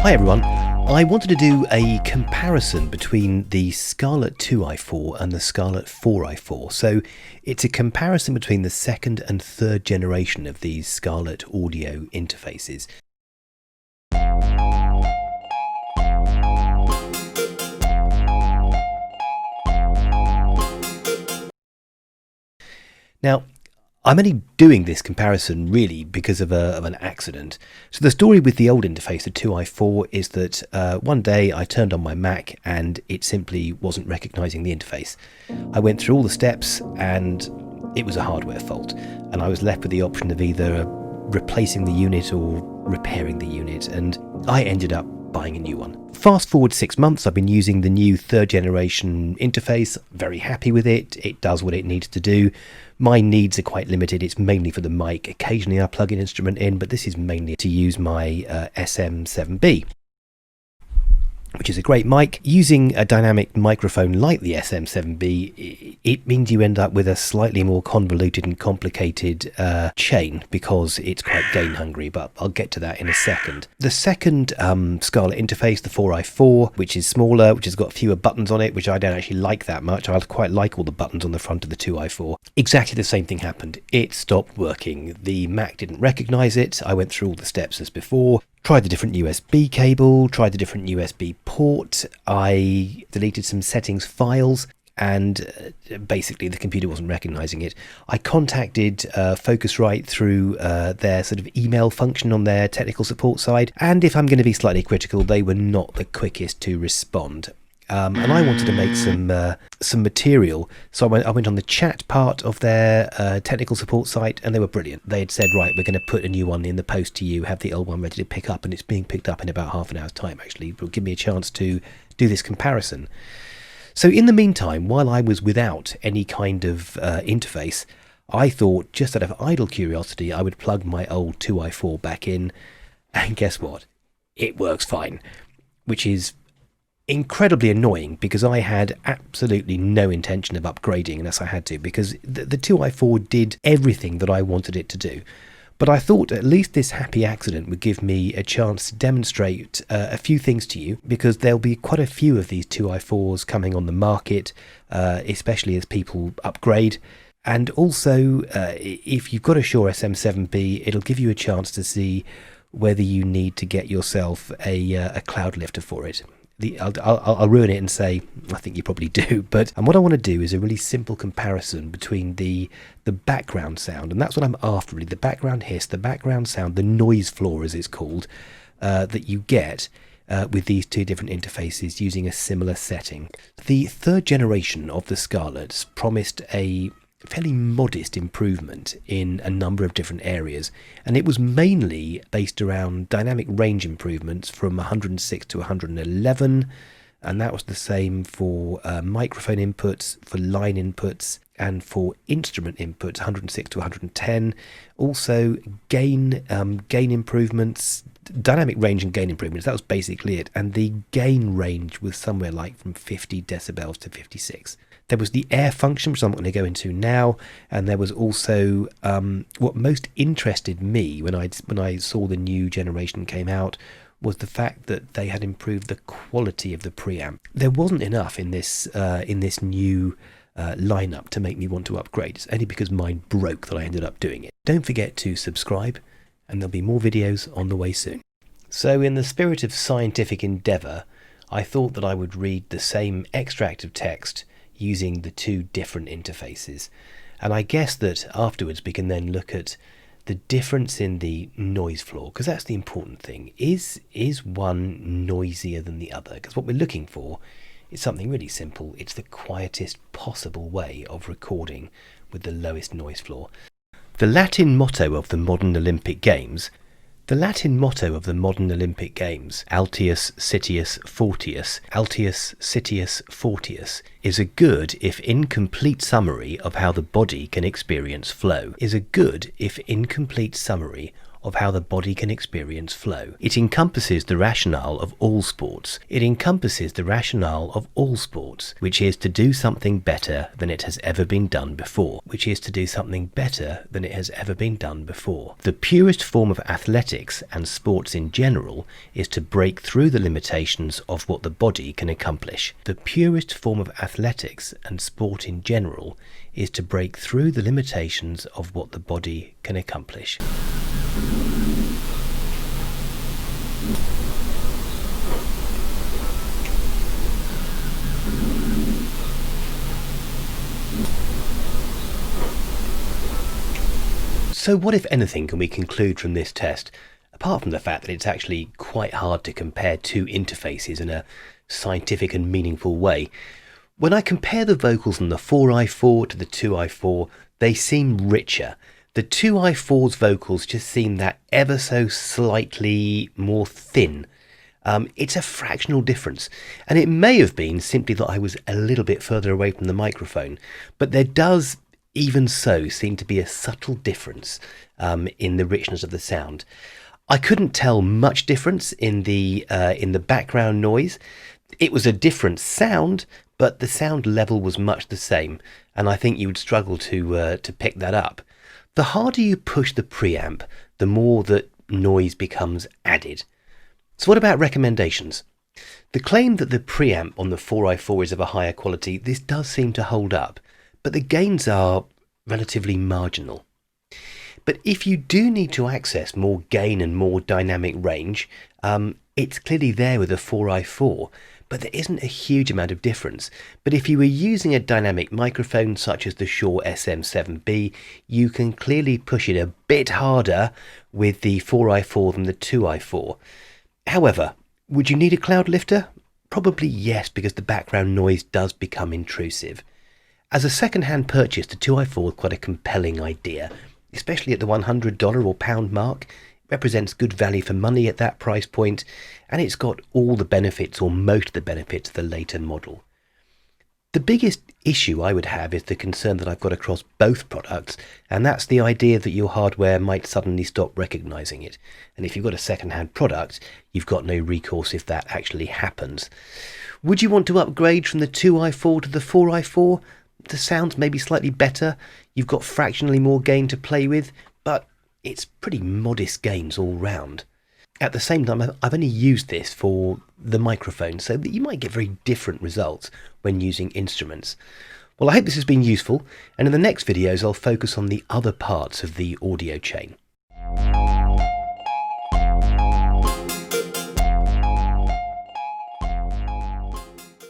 Hi everyone, I wanted to do a comparison between the Scarlett 2i4 and the Scarlett 4i4. So it's a comparison between the second and third generation of these Scarlett audio interfaces. Now, I'm only doing this comparison really because of an accident. So the story with the old interface, the 2i4, is that one day I turned on my Mac and it simply wasn't recognising the interface. I went through all the steps and it was a hardware fault, and I was left with the option of either replacing the unit or repairing the unit, and I ended up buying a new one. Fast forward 6 months, I've been using the new third generation interface, very happy with it. It does what it needs to do. My needs are quite limited. It's mainly for the mic. Occasionally I plug an instrument in, but this is mainly to use my SM7B, which is a great mic. Using a dynamic microphone like the SM7B, it means you end up with a slightly more convoluted and complicated chain because it's quite gain hungry, but I'll get to that in a second. The second Scarlett interface, the 4i4, which is smaller, which has got fewer buttons on it, which I don't actually like that much. I quite like all the buttons on the front of the 2i4. Exactly the same thing happened. It stopped working. The Mac didn't recognise it. I went through all the steps as before. Tried the different USB cable, tried the different USB port, I deleted some settings files, and basically the computer wasn't recognising it. I contacted Focusrite through their sort of email function on their technical support side, and if I'm going to be slightly critical, they were not the quickest to respond. And I wanted to make some material, so I went on the chat part of their technical support site, and they were brilliant. They had said, right, we're going to put a new one in the post to you, have the old one ready to pick up, and it's being picked up in about half an hour's time, actually. It will give me a chance to do this comparison. So in the meantime, while I was without any kind of interface, I thought, just out of idle curiosity, I would plug my old 2i4 back in, and guess what? It works fine, which is incredibly annoying because I had absolutely no intention of upgrading unless I had to, because the 2i4 did everything that I wanted it to do. But I thought at least this happy accident would give me a chance to demonstrate a few things to you, because there'll be quite a few of these 2i4s coming on the market, especially as people upgrade. And also, if you've got a Shure SM7B, it'll give you a chance to see whether you need to get yourself a cloud lifter for it. I'll ruin it and say I think you probably do, but what I want to do is a really simple comparison between the background sound, and that's what I'm after really, the background hiss, the background sound, the noise floor as it's called, that you get with these two different interfaces using a similar setting. The third generation of the Scarletts promised a fairly modest improvement in a number of different areas, and it was mainly based around dynamic range improvements from 106 to 111, and that was the same for microphone inputs, for line inputs, and for instrument inputs, 106 to 110. Also gain improvements, dynamic range and gain improvements, that was basically it, and the gain range was somewhere like from 50 decibels to 56. There was the air function, which I'm not going to go into now, and there was also what most interested me when I saw the new generation came out was the fact that they had improved the quality of the preamp. There wasn't enough in this new lineup to make me want to upgrade. It's only because mine broke that I ended up doing it. Don't forget to subscribe, and there'll be more videos on the way soon. So in the spirit of scientific endeavour, I thought that I would read the same extract of text using the two different interfaces, and I guess that afterwards we can then look at the difference in the noise floor, because that's the important thing. Is one noisier than the other? Because what we're looking for is something really simple. It's the quietest possible way of recording with the lowest noise floor. The Latin motto of the modern Olympic Games, Altius Citius Fortius, is a good if incomplete summary of how the body can experience flow. of how the body can experience flow. It encompasses the rationale of all sports. It encompasses the rationale of all sports, which is to do something better than it has ever been done before. Which is to do something better than it has ever been done before. The purest form of athletics and sports in general is to break through the limitations of what the body can accomplish. The purest form of athletics and sport in general is to break through the limitations of what the body can accomplish. So what, if anything, can we conclude from this test, apart from the fact that it's actually quite hard to compare two interfaces in a scientific and meaningful way? When I compare the vocals on the 4i4 to the 2i4, they seem richer. The 2i4's vocals just seem that ever so slightly more thin. It's a fractional difference, and it may have been simply that I was a little bit further away from the microphone, but there does even so seem to be a subtle difference in the richness of the sound. I couldn't tell much difference in the background noise. It was a different sound, but the sound level was much the same, and I think you would struggle to pick that up. The harder you push the preamp, the more that noise becomes added. So what about recommendations? The claim that the preamp on the 4i4 is of a higher quality, this does seem to hold up, but the gains are relatively marginal. But if you do need to access more gain and more dynamic range, it's clearly there with a 4i4, but there isn't a huge amount of difference. But if you were using a dynamic microphone such as the Shure SM7B, you can clearly push it a bit harder with the 4i4 than the 2i4. However, would you need a cloud lifter? Probably yes, because the background noise does become intrusive. As a second-hand purchase, the 2i4 is quite a compelling idea, especially at the $100 or pound mark. It represents good value for money at that price point, and it's got all the benefits, or most of the benefits, of the later model. The biggest issue I would have is the concern that I've got across both products, and that's the idea that your hardware might suddenly stop recognizing it. And if you've got a second-hand product, you've got no recourse if that actually happens. Would you want to upgrade from the 2i4 to the 4i4? The sound's maybe slightly better, you've got fractionally more gain to play with, but it's pretty modest gains all round. At the same time, I've only used this for the microphone, so that you might get very different results when using instruments. Well, I hope this has been useful, and in the next videos I'll focus on the other parts of the audio chain.